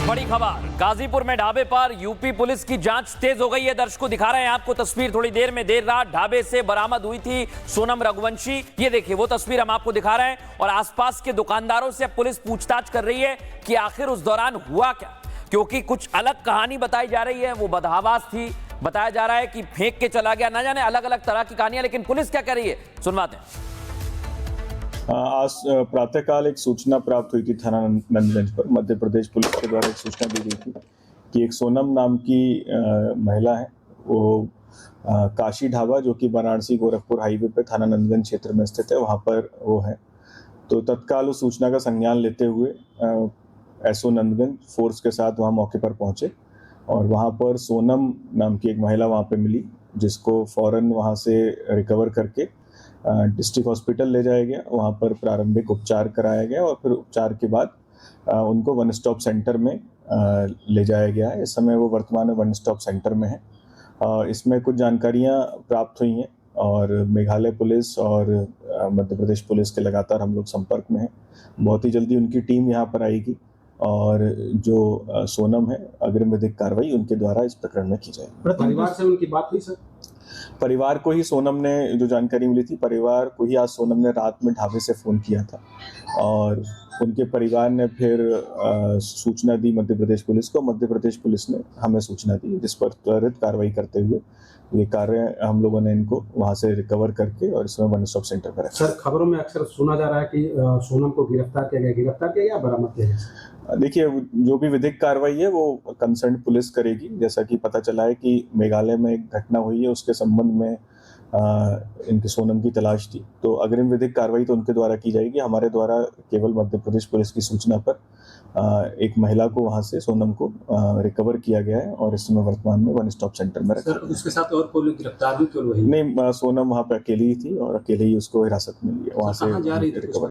बड़ी खबर, गाजीपुर में ढाबे पर यूपी पुलिस की जांच तेज हो गई है। दर्शकों दिखा रहे हैं आपको तस्वीर थोड़ी देर में। देर रात ढाबे से बरामद हुई थी सोनम रघुवंशी। ये देखिए वो तस्वीर हम आपको दिखा रहे हैं और आसपास के दुकानदारों से पुलिस पूछताछ कर रही है कि आखिर उस दौरान हुआ क्या, क्योंकि कुछ अलग कहानी बताई जा रही है। वो बदहवास थी, बताया जा रहा है कि फेंक के चला गया, ना जाने अलग अलग तरह की कहानियां। लेकिन पुलिस क्या कह रही है, सुनवाते हैं। आज प्रातःकाल एक सूचना प्राप्त हुई थी थाना नंदगंज पर। मध्य प्रदेश पुलिस के द्वारा एक सूचना दी गई थी कि एक सोनम नाम की महिला है, वो काशी ढाबा जो कि वाराणसी गोरखपुर हाईवे पे थाना नंदगंज क्षेत्र में स्थित है, वहाँ पर वो है। तो तत्काल उस सूचना का संज्ञान लेते हुए एसओ नंदगंज फोर्स के साथ वहाँ मौके पर पहुंचे और वहाँ पर सोनम नाम की एक महिला वहाँ पे मिली, जिसको फौरन वहाँ से रिकवर करके डिस्ट्रिक्ट हॉस्पिटल ले जाया गया। वहाँ पर प्रारंभिक उपचार कराया गया और फिर उपचार के बाद उनको वन स्टॉप सेंटर में ले जाया गया है। इस समय वो वर्तमान में वन स्टॉप सेंटर में है। इसमें कुछ जानकारियाँ प्राप्त हुई हैं और मेघालय पुलिस और मध्य प्रदेश पुलिस के लगातार हम लोग संपर्क में हैं। बहुत ही जल्दी उनकी टीम यहाँ पर आएगी और जो सोनम है अग्रिम विधिक कार्रवाई उनके द्वारा इस प्रकरण में की जाएगी। परिवार से उनकी बात हुई सर? परिवार को ही सोनम ने, जो जानकारी मिली थी, परिवार को ही आज सोनम ने रात में ढाबे से फ़ोन किया था और उनके परिवार ने फिर सूचना दी मध्य प्रदेश पुलिस को। मध्य प्रदेश पुलिस ने हमें सूचना दी, जिस पर त्वरित कार्रवाई करते हुए ये कार्य हम लोगों ने इनको वहाँ से रिकवर करके और इसमें वन स्टॉप सेंटर पर रखा। सर, खबरों में अक्सर सुना जा रहा है कि सोनम को गिरफ्तार किया या बरामद किया गया? देखिए, जो भी विधिक कार्रवाई है वो कंसर्न पुलिस करेगी। जैसा कि पता चला है कि मेघालय में एक घटना हुई है, उसके संबंध में इनके सोनम की तलाश थी, तो अग्रिम विधिक कार्रवाई तो उनके द्वारा की जाएगी। हमारे द्वारा केवल मध्य प्रदेश पुलिस की सूचना पर एक महिला को वहां से, सोनम को रिकवर किया गया है और इस समय वर्तमान में वन स्टॉप सेंटर में रखा। सर, उसके साथ और कोई गिरफ्तार भी क्यों? नहीं, सोनम वहाँ पे अकेली ही थी और अकेले ही उसको हिरासत में लिया, वहाँ से रिकवर।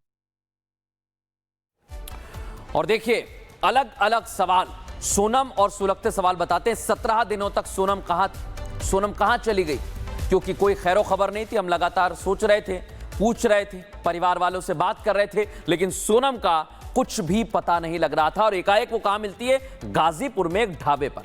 और देखिए अलग अलग सवाल, सोनम और सुलगते सवाल बताते हैं। 17 दिनों तक सोनम कहां चली गई, क्योंकि कोई खैरो खबर नहीं थी। हम लगातार सोच रहे थे, पूछ रहे थे, परिवार वालों से बात कर रहे थे, लेकिन सोनम का कुछ भी पता नहीं लग रहा था। और एकाएक वो कहां मिलती है? गाजीपुर में एक ढाबे पर।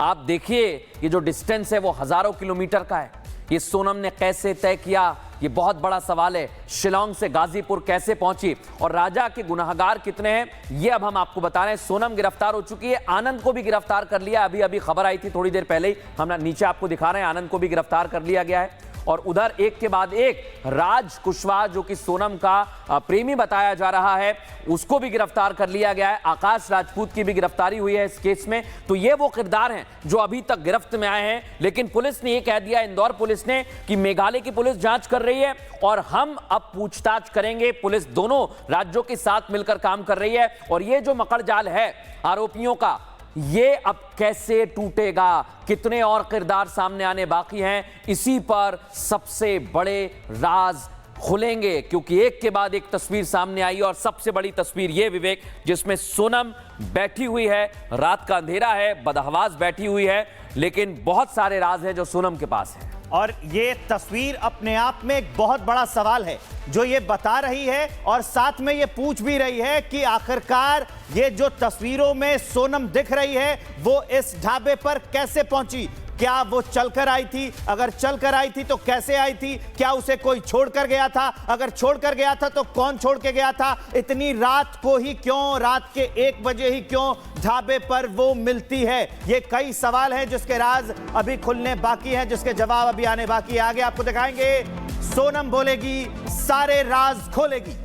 आप देखिए ये जो डिस्टेंस है वो हजारों किलोमीटर का है। ये सोनम ने कैसे तय किया, ये बहुत बड़ा सवाल है। शिलांग से गाजीपुर कैसे पहुंची और राजा के गुनाहगार कितने हैं, ये अब हम आपको बता रहे हैं। सोनम गिरफ्तार हो चुकी है, आनंद को भी गिरफ्तार कर लिया। अभी खबर आई थी थोड़ी देर पहले ही, हम नीचे आपको दिखा रहे हैं, आनंद को भी गिरफ्तार कर लिया गया है। और उधर एक के बाद एक राज कुशवाहा, जो कि सोनम का प्रेमी बताया जा रहा है, उसको भी गिरफ्तार कर लिया गया है। आकाश राजपूत की भी गिरफ्तारी हुई है इस केस में। तो ये वो किरदार हैं जो अभी तक गिरफ्त में आए हैं। लेकिन पुलिस ने ये कह दिया, इंदौर पुलिस ने, कि मेघालय की पुलिस जांच कर रही है और हम अब पूछताछ करेंगे। पुलिस दोनों राज्यों के साथ मिलकर काम कर रही है और ये जो मकड़जाल है आरोपियों का, ये अब कैसे टूटेगा, कितने और किरदार सामने आने बाकी हैं, इसी पर सबसे बड़े राज खुलेंगे। क्योंकि एक के बाद एक तस्वीर सामने आई और सबसे बड़ी तस्वीर ये, विवेक, जिसमें सोनम बैठी हुई है, रात का अंधेरा है, बदहवास बैठी हुई है, लेकिन बहुत सारे राज हैं जो सोनम के पास है। और ये तस्वीर अपने आप में एक बहुत बड़ा सवाल है जो ये बता रही है और साथ में ये पूछ भी रही है कि आखिरकार ये जो तस्वीरों में सोनम दिख रही है वो इस ढाबे पर कैसे पहुंची। क्या वो चलकर आई थी? अगर चलकर आई थी तो कैसे आई थी? क्या उसे कोई छोड़कर गया था? अगर छोड़कर गया था तो कौन छोड़ के गया था? इतनी रात को ही क्यों, रात के 1 बजे ही क्यों ढाबे पर वो मिलती है? ये कई सवाल हैं जिसके राज अभी खुलने बाकी हैं, जिसके जवाब अभी आने बाकी है। आगे आपको दिखाएंगे, सोनम बोलेगी, सारे राज खोलेगी।